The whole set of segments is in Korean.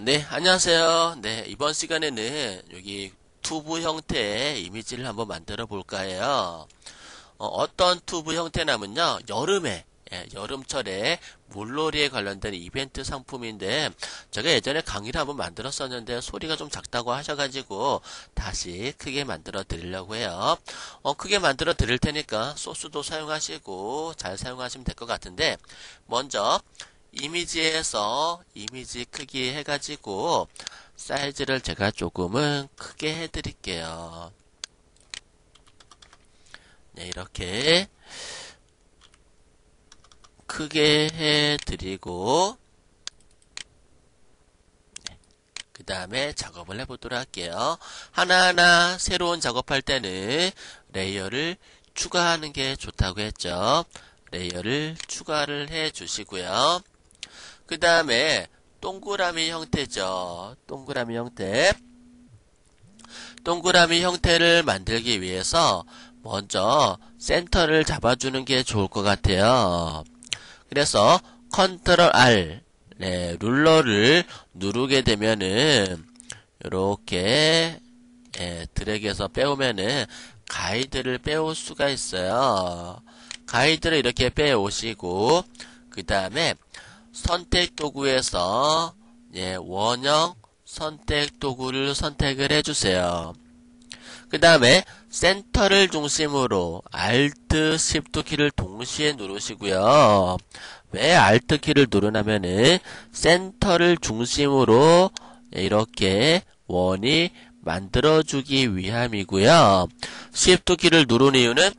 네, 안녕하세요. 네, 이번 시간에는 여기 튜브 형태의 이미지를 한번 만들어 볼까 해요. 어떤 튜브 형태냐면요, 여름철에 물놀이에 관련된 이벤트 상품인데, 제가 예전에 강의를 한번 만들었었는데, 소리가 좀 작다고 하셔가지고, 다시 크게 만들어 드리려고 해요. 크게 만들어 드릴 테니까, 소스도 사용하시고, 잘 사용하시면 될 것 같은데, 먼저, 이미지에서 이미지 크기 해가지고 사이즈를 제가 조금은 크게 해드릴게요. 네, 이렇게 크게 해드리고 그 다음에 작업을 해보도록 할게요. 하나하나 새로운 작업할 때는 레이어를 추가하는 게 좋다고 했죠. 레이어를 추가를 해 주시고요. 그 다음에 동그라미 형태죠. 동그라미 형태. 동그라미 형태를 만들기 위해서 먼저 센터를 잡아주는 게 좋을 것 같아요. 그래서 컨트롤 R, 네, 룰러를 누르게 되면은 이렇게 드래그해서 빼오면은 가이드를 빼올 수가 있어요. 가이드를 이렇게 빼오시고 그 다음에 선택 도구에서 원형 선택 도구를 선택을 해주세요. 그 다음에 센터를 중심으로 Alt, Shift 키를 동시에 누르시고요. 왜 Alt 키를 누르냐면은 센터를 중심으로 이렇게 원이 만들어주기 위함이고요. Shift 키를 누른 이유는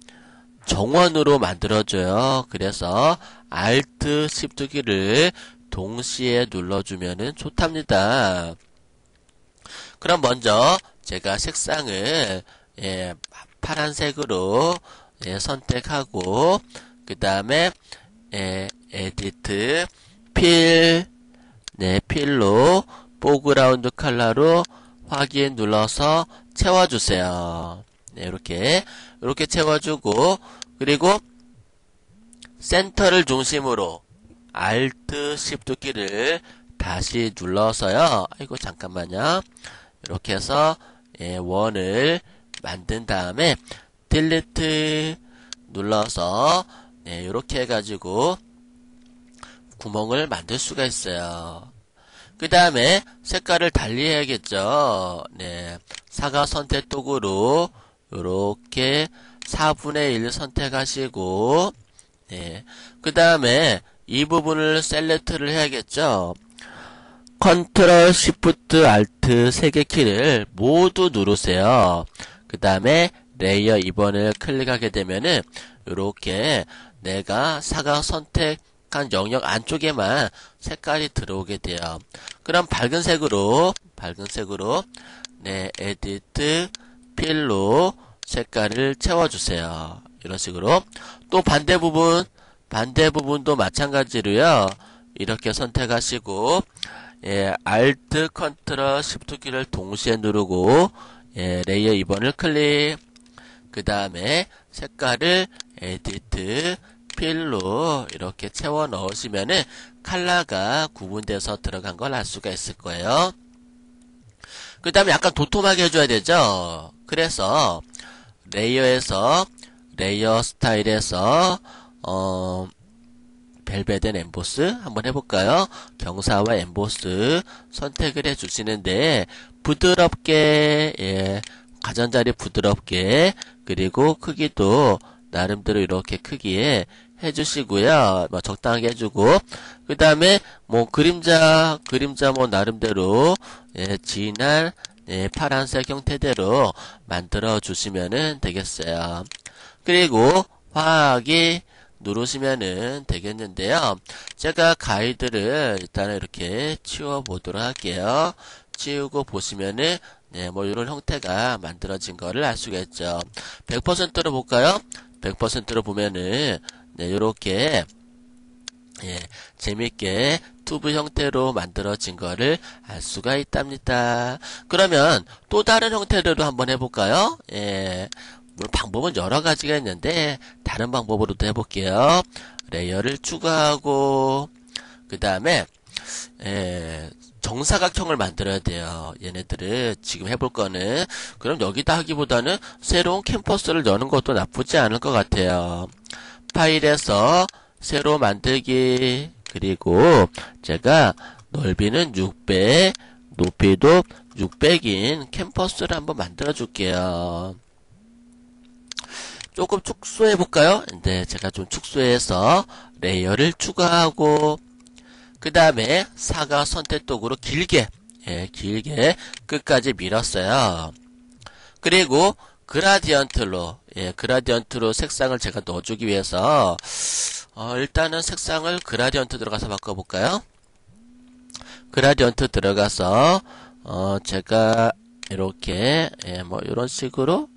정원으로 만들어줘요. 그래서 Alt, Shift 키를 동시에 눌러주면 좋답니다. 그럼 먼저 제가 색상을 파란색으로 선택하고 그 다음에 에디트 필로 포그라운드 컬러로 확인 눌러서 채워주세요. 네, 이렇게 채워주고 그리고 센터를 중심으로 Alt, Shift 키를 다시 눌러서요. 아이고 잠깐만요. 이렇게 해서 원을 만든 다음에 딜리트 눌러서 이렇게 해가지고 구멍을 만들 수가 있어요. 그 다음에 색깔을 달리 해야겠죠. 네, 사각 선택 도구로 이렇게 4분의 1 선택하시고 그 다음에 이 부분을 셀렉트를 해야겠죠. 컨트롤 시프트 알트 3개 키를 모두 누르세요. 그 다음에 레이어 2번을 클릭하게 되면은 이렇게 내가 사각 선택한 영역 안쪽에만 색깔이 들어오게 돼요. 그럼 밝은색으로 에디트 필로 색깔을 채워주세요. 이런 식으로 또 반대 부분도 마찬가지로요. 이렇게 선택하시고 Alt, Ctrl, Shift 키를 동시에 누르고 레이어 2번을 클릭 그 다음에 색깔을 에디트 필로 이렇게 채워 넣으시면은 컬러가 구분돼서 들어간 걸 알 수가 있을 거예요. 그 다음에 약간 도톰하게 해줘야 되죠. 그래서 레이어 스타일에서 벨벳 엠보스 한번 해볼까요? 경사와 엠보스 선택을 해주시는데 부드럽게 가장자리 부드럽게 그리고 크기도 나름대로 이렇게 크기에 해주시고요. 적당하게 해주고 그 다음에 그림자 나름대로 진한 파란색 형태대로 만들어 주시면 되겠어요. 그리고 화하기 누르시면은 되겠는데요. 제가 가이드를 일단은 이렇게 치워 보도록 할게요. 치우고 보시면은 이런 형태가 만들어진 거를 알 수가 있죠. 100%로 볼까요? 100%로 보면은 이렇게 재밌게 튜브 형태로 만들어진 거를 알 수가 있답니다. 그러면 또 다른 형태로 한번 해볼까요? 물론 방법은 여러 가지가 있는데 다른 방법으로도 해볼게요. 레이어를 추가하고 그 다음에 정사각형을 만들어야 돼요. 얘네들을 지금 해볼 거는. 그럼 여기다 하기보다는 새로운 캠퍼스를 여는 것도 나쁘지 않을 것 같아요. 파일에서 새로 만들기, 그리고 제가 넓이는 600, 높이도 600인 캠퍼스를 한번 만들어 줄게요. 조금 축소해 볼까요? 네, 제가 좀 축소해서 레이어를 추가하고, 그 다음에 사각 선택도구로 길게 끝까지 밀었어요. 그리고 그라디언트로 색상을 제가 넣어주기 위해서 일단은 색상을 그라디언트 들어가서 바꿔볼까요? 그라디언트 들어가서 제가 이렇게 뭐 이런 식으로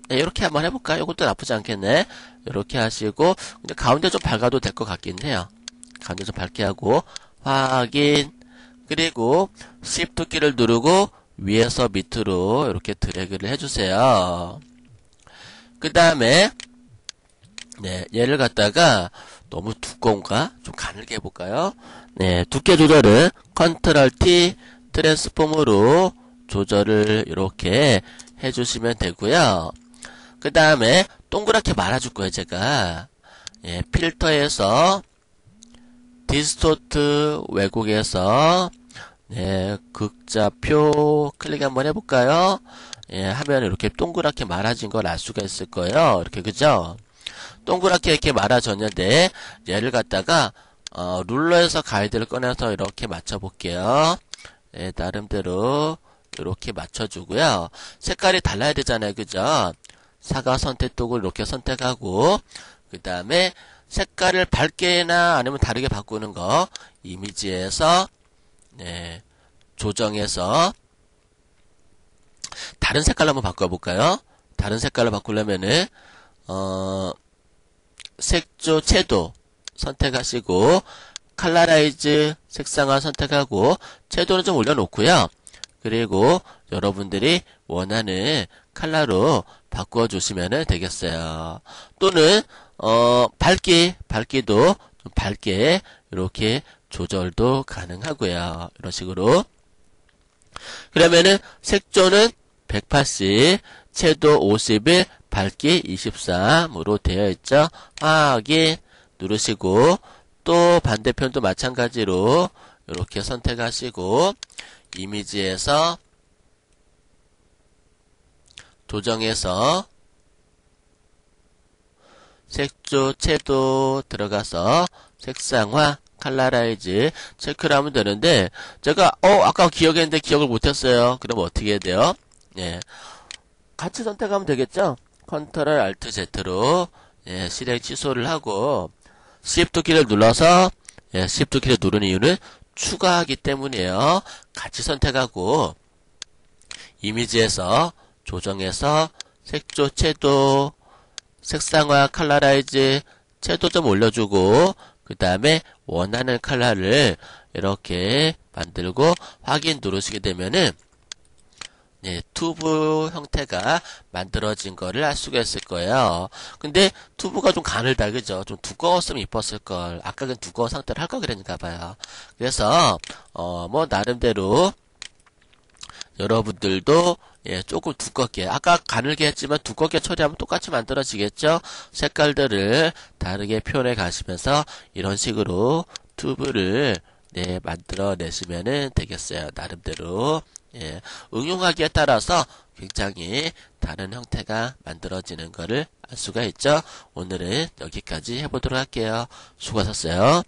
이렇게 한번 해볼까요? 이것도 나쁘지 않겠네. 이렇게 하시고 근데 가운데 좀 밝아도 될 것 같긴 해요. 가운데 좀 밝게 하고 확인, 그리고 Shift 키를 누르고 위에서 밑으로 이렇게 드래그를 해주세요. 그 다음에 얘를 갖다가 너무 두꺼운가? 좀 가늘게 해볼까요? 두께 조절은 Ctrl T 트랜스폼으로 조절을 이렇게 해주시면 되고요. 그 다음에 동그랗게 말아줄 거예요, 제가. 필터에서 디스토트 왜곡에서 극자표 클릭 한번 해볼까요? 하면 이렇게 동그랗게 말아진 걸 알 수가 있을 거예요. 이렇게, 그죠? 동그랗게 이렇게 말아졌는데, 얘를 갖다가, 룰러에서 가이드를 꺼내서 이렇게 맞춰볼게요. 나름대로, 이렇게 맞춰주고요. 색깔이 달라야 되잖아요. 그죠? 사각 선택도구를 이렇게 선택하고, 그 다음에, 색깔을 밝게나 아니면 다르게 바꾸는 거, 이미지에서, 조정해서 다른 색깔로 한번 바꿔볼까요? 다른 색깔로 바꾸려면은 색조 채도 선택하시고 컬러라이즈 색상화 선택하고 채도는 좀 올려놓고요. 그리고 여러분들이 원하는 컬러로 바꿔주시면 되겠어요. 또는 밝기도 좀 밝게 이렇게 조절도 가능하고요. 이런 식으로. 그러면은 색조는 180, 채도 51, 밝기 23으로 되어 있죠. 확인 누르시고 또 반대편도 마찬가지로 이렇게 선택하시고 이미지에서 조정해서 색조 채도 들어가서 색상화 컬러라이즈 체크를 하면 되는데 제가 아까 기억했는데 기억을 못했어요. 그럼 어떻게 해야 돼요? 같이 선택하면 되겠죠? Ctrl Alt Z로 실행 취소를 하고 Shift 키를 눌러서 Shift 키를 누르는 이유는 추가하기 때문이에요. 같이 선택하고 이미지에서 조정해서 색조 채도 색상화 컬러라이즈 채도 좀 올려주고 그 다음에 원하는 컬러를 이렇게 만들고 확인 누르시게 되면은 튜브 형태가 만들어진 거를 알 수가 있을 거예요. 근데 튜브가 좀 가늘다, 그죠? 좀 두꺼웠으면 이뻤을 걸. 아까 그 두꺼운 상태로 할 걸 그랬는가 봐요. 그래서 뭐 나름대로 여러분들도 조금 두껍게, 아까 가늘게 했지만 두껍게 처리하면 똑같이 만들어지겠죠? 색깔들을 다르게 표현해 가시면서 이런 식으로 튜브를 만들어내시면 되겠어요. 나름대로. 응용하기에 따라서 굉장히 다른 형태가 만들어지는 것을 알 수가 있죠. 오늘은 여기까지 해보도록 할게요. 수고하셨어요.